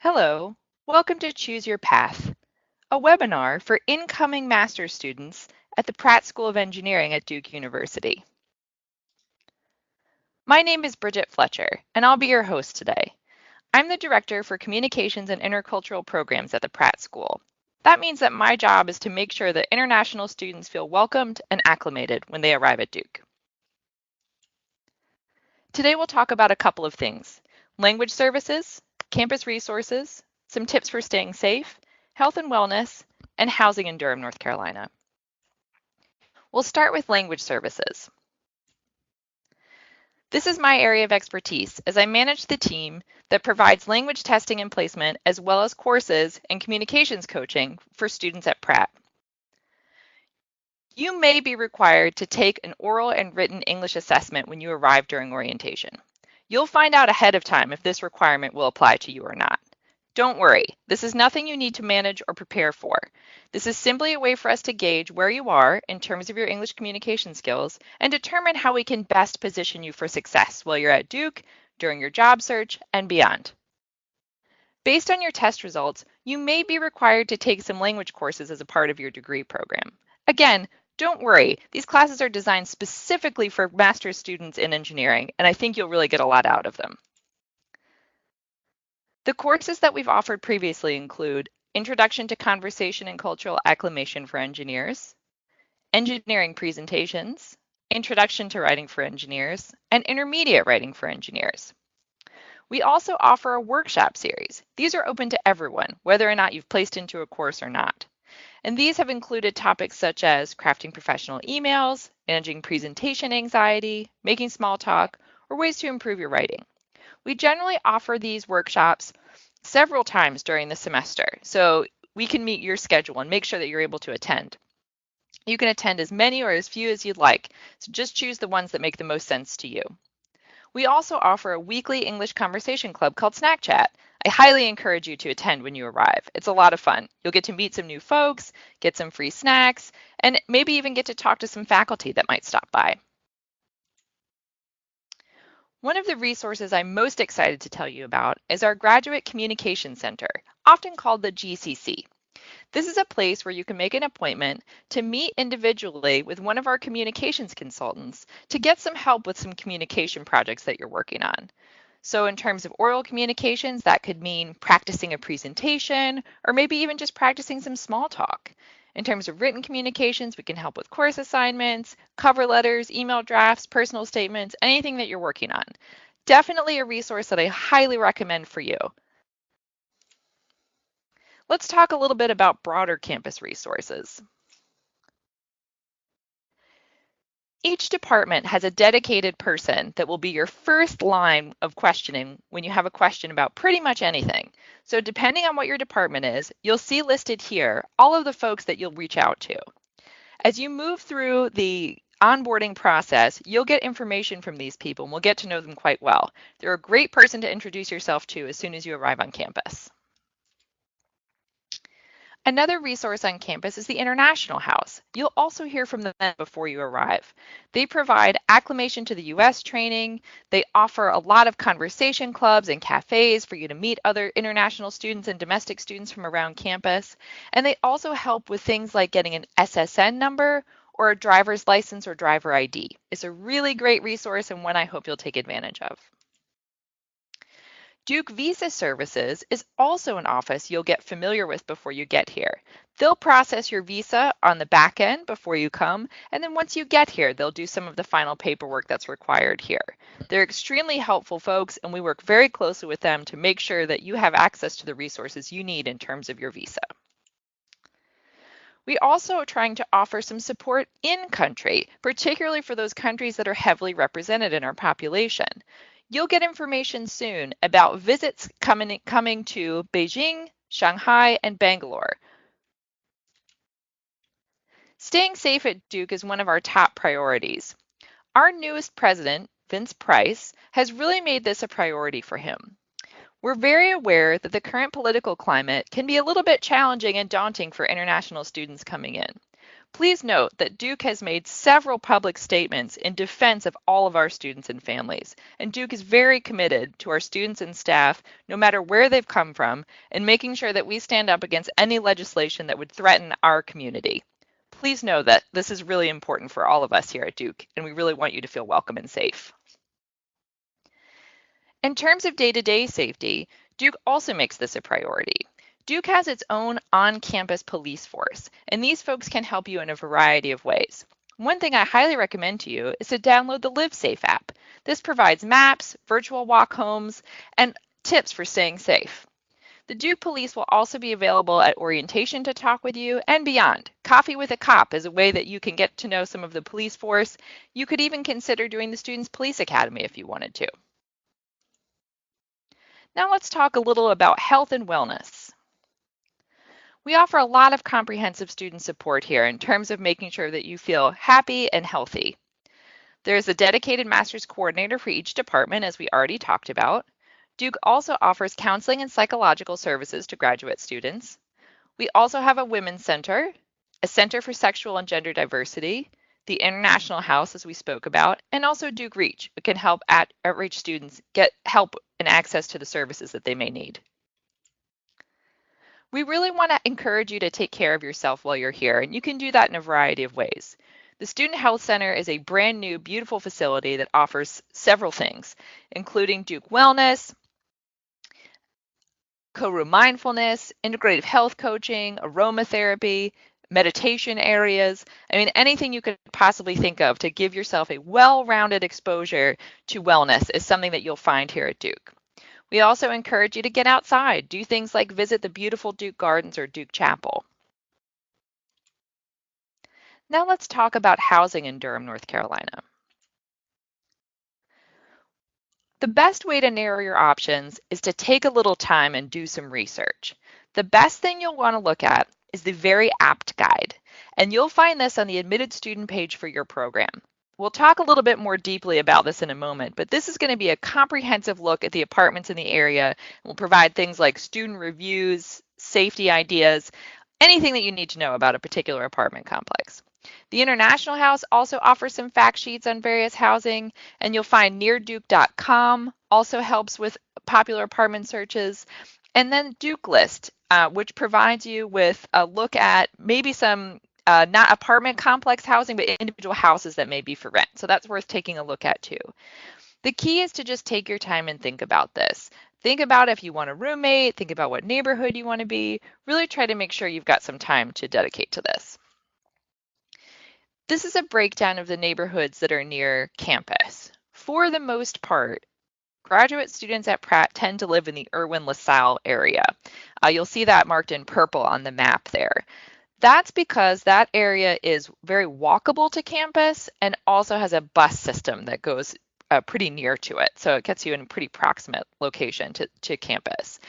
Hello, welcome to Choose Your Path, a webinar for incoming master's students at the Pratt School of Engineering at Duke University. My name is Bridget Fletcher, and I'll be your host today. I'm the Director for Communications and Intercultural Programs at the Pratt School. That means that my job is to make sure that international students feel welcomed and acclimated when they arrive at Duke. Today we'll talk about a couple of things: language services, campus resources, some tips for staying safe, health and wellness, and housing in Durham, North Carolina. We'll start with language services. This is my area of expertise as I manage the team that provides language testing and placement as well as courses and communications coaching for students at Pratt. You may be required to take an oral and written English assessment when you arrive during orientation. You'll find out ahead of time if this requirement will apply to you or not. Don't worry, this is nothing you need to manage or prepare for. This is simply a way for us to gauge where you are in terms of your English communication skills and determine how we can best position you for success while you're at Duke, during your job search, and beyond. Based on your test results, you may be required to take some language courses as a part of your degree program. Again, don't worry, these classes are designed specifically for master's students in engineering, and I think you'll really get a lot out of them. The courses that we've offered previously include Introduction to Conversation and Cultural Acclimation for Engineers, Engineering Presentations, Introduction to Writing for Engineers, and Intermediate Writing for Engineers. We also offer a workshop series. These are open to everyone, whether or not you've placed into a course or not. And these have included topics such as crafting professional emails, managing presentation anxiety, making small talk, or ways to improve your writing. We generally offer these workshops several times during the semester, so we can meet your schedule and make sure that you're able to attend. You can attend as many or as few as you'd like, so just choose the ones that make the most sense to you. We also offer a weekly English conversation club called Snack Chat. I highly encourage you to attend when you arrive. It's a lot of fun. You'll get to meet some new folks, get some free snacks, and maybe even get to talk to some faculty that might stop by. One of the resources I'm most excited to tell you about is our Graduate Communication Center, often called the GCC. This is a place where you can make an appointment to meet individually with one of our communications consultants to get some help with some communication projects that you're working on. So in terms of oral communications, that could mean practicing a presentation or maybe even just practicing some small talk. In terms of written communications, we can help with course assignments, cover letters, email drafts, personal statements, anything that you're working on. Definitely a resource that I highly recommend for you. Let's talk a little bit about broader campus resources. Each department has a dedicated person that will be your first line of questioning when you have a question about pretty much anything. So depending on what your department is, you'll see listed here all of the folks that you'll reach out to. As you move through the onboarding process, you'll get information from these people and we'll get to know them quite well. They're a great person to introduce yourself to as soon as you arrive on campus. Another resource on campus is the International House. You'll also hear from them before you arrive. They provide acclimation to the U.S. training. They offer a lot of conversation clubs and cafes for you to meet other international students and domestic students from around campus. And they also help with things like getting an SSN number or a driver's license or driver ID. It's a really great resource and one I hope you'll take advantage of. Duke Visa Services is also an office you'll get familiar with before you get here. They'll process your visa on the back end before you come, and then once you get here, they'll do some of the final paperwork that's required here. They're extremely helpful folks, and we work very closely with them to make sure that you have access to the resources you need in terms of your visa. We also are trying to offer some support in country, particularly for those countries that are heavily represented in our population. You'll get information soon about visits coming to Beijing, Shanghai, and Bangalore. Staying safe at Duke is one of our top priorities. Our newest president, Vince Price, has really made this a priority for him. We're very aware that the current political climate can be a little bit challenging and daunting for international students coming in. Please note that Duke has made several public statements in defense of all of our students and families, and Duke is very committed to our students and staff, no matter where they've come from, and making sure that we stand up against any legislation that would threaten our community. Please know that this is really important for all of us here at Duke, and we really want you to feel welcome and safe. In terms of day-to-day safety, Duke also makes this a priority. Duke has its own on-campus police force, and these folks can help you in a variety of ways. One thing I highly recommend to you is to download the LiveSafe app. This provides maps, virtual walk homes, and tips for staying safe. The Duke Police will also be available at orientation to talk with you and beyond. Coffee with a Cop is a way that you can get to know some of the police force. You could even consider doing the Students Police Academy if you wanted to. Now let's talk a little about health and wellness. We offer a lot of comprehensive student support here in terms of making sure that you feel happy and healthy. There's a dedicated master's coordinator for each department, as we already talked about. Duke also offers counseling and psychological services to graduate students. We also have a women's center, a center for sexual and gender diversity, the International House, as we spoke about, and also Duke Reach. It can help outreach students get help and access to the services that they may need. We really want to encourage you to take care of yourself while you're here, and you can do that in a variety of ways. The Student Health Center is a brand new, beautiful facility that offers several things, including Duke Wellness, co-room mindfulness, integrative health coaching, aromatherapy, meditation areas. I mean, anything you could possibly think of to give yourself a well-rounded exposure to wellness is something that you'll find here at Duke. We also encourage you to get outside, do things like visit the beautiful Duke Gardens or Duke Chapel. Now let's talk about housing in Durham, North Carolina. The best way to narrow your options is to take a little time and do some research. The best thing you'll want to look at is the Very Apt Guide, and you'll find this on the admitted student page for your program. We'll talk a little bit more deeply about this in a moment, but this is going to be a comprehensive look at the apartments in the area and will provide things like student reviews, safety ideas, anything that you need to know about a particular apartment complex. The International House also offers some fact sheets on various housing, and you'll find nearduke.com also helps with popular apartment searches. And then Duke List, which provides you with a look at maybe some not apartment complex housing, but individual houses that may be for rent. So that's worth taking a look at too. The key is to just take your time and think about this. Think about if you want a roommate, think about what neighborhood you want to be. Really try to make sure you've got some time to dedicate to this. This is a breakdown of the neighborhoods that are near campus. For the most part, graduate students at Pratt tend to live in the Irwin-LaSalle area. You'll see that marked in purple on the map there. That's because that area is very walkable to campus and also has a bus system that goes pretty near to it. So it gets you in a pretty proximate location to campus.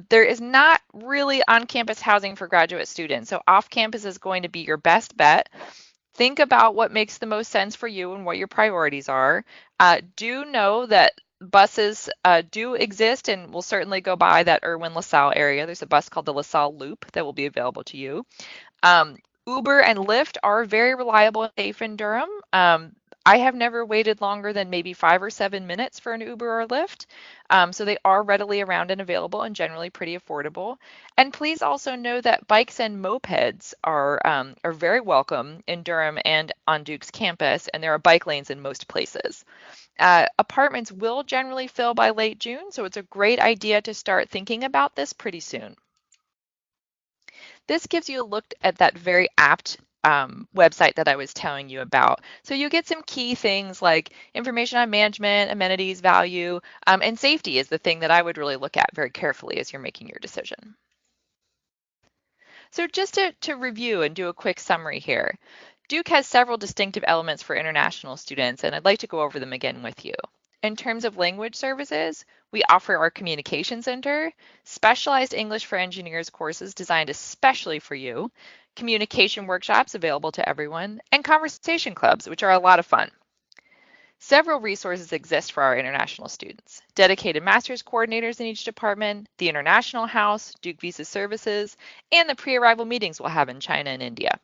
There is not really on-campus housing for graduate students. So off-campus is going to be your best bet. Think about what makes the most sense for you and what your priorities are. Do know that buses do exist and will certainly go by that Irwin-LaSalle area. There's a bus called the LaSalle Loop that will be available to you. Uber and Lyft are very reliable and safe in Durham. I have never waited longer than maybe 5 or 7 minutes for an Uber or Lyft. So they are readily around and available and generally pretty affordable. And please also know that bikes and mopeds are very welcome in Durham and on Duke's campus, and there are bike lanes in most places. Apartments will generally fill by late June, so it's a great idea to start thinking about this pretty soon. This gives you a look at that Very Apt website that I was telling you about. So you get some key things like information on management, amenities, value, and safety is the thing that I would really look at very carefully as you're making your decision. So just to review and do a quick summary here, Duke has several distinctive elements for international students, and I'd like to go over them again with you. In terms of language services, we offer our Communication Center, specialized English for Engineers courses designed especially for you, communication workshops available to everyone, and conversation clubs, which are a lot of fun. Several resources exist for our international students. Dedicated master's coordinators in each department, the International House, Duke Visa Services, and the pre-arrival meetings we'll have in China and India.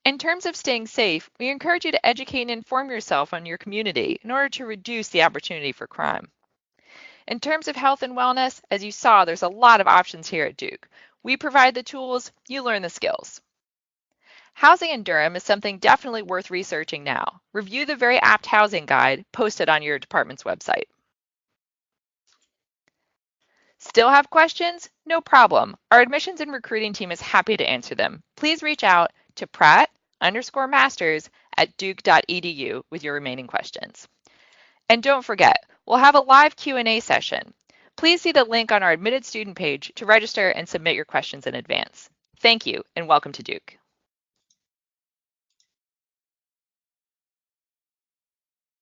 In terms of staying safe, we encourage you to educate and inform yourself on your community in order to reduce the opportunity for crime. In terms of health and wellness, as you saw, there's a lot of options here at Duke. We provide the tools, you learn the skills. Housing in Durham is something definitely worth researching now. Review the Very Apt Housing Guide posted on your department's website. Still have questions? No problem. Our admissions and recruiting team is happy to answer them. Please reach out to pratt_masters@duke.edu with your remaining questions. And don't forget, we'll have a live Q&A session. Please see the link on our admitted student page to register and submit your questions in advance. Thank you and welcome to Duke.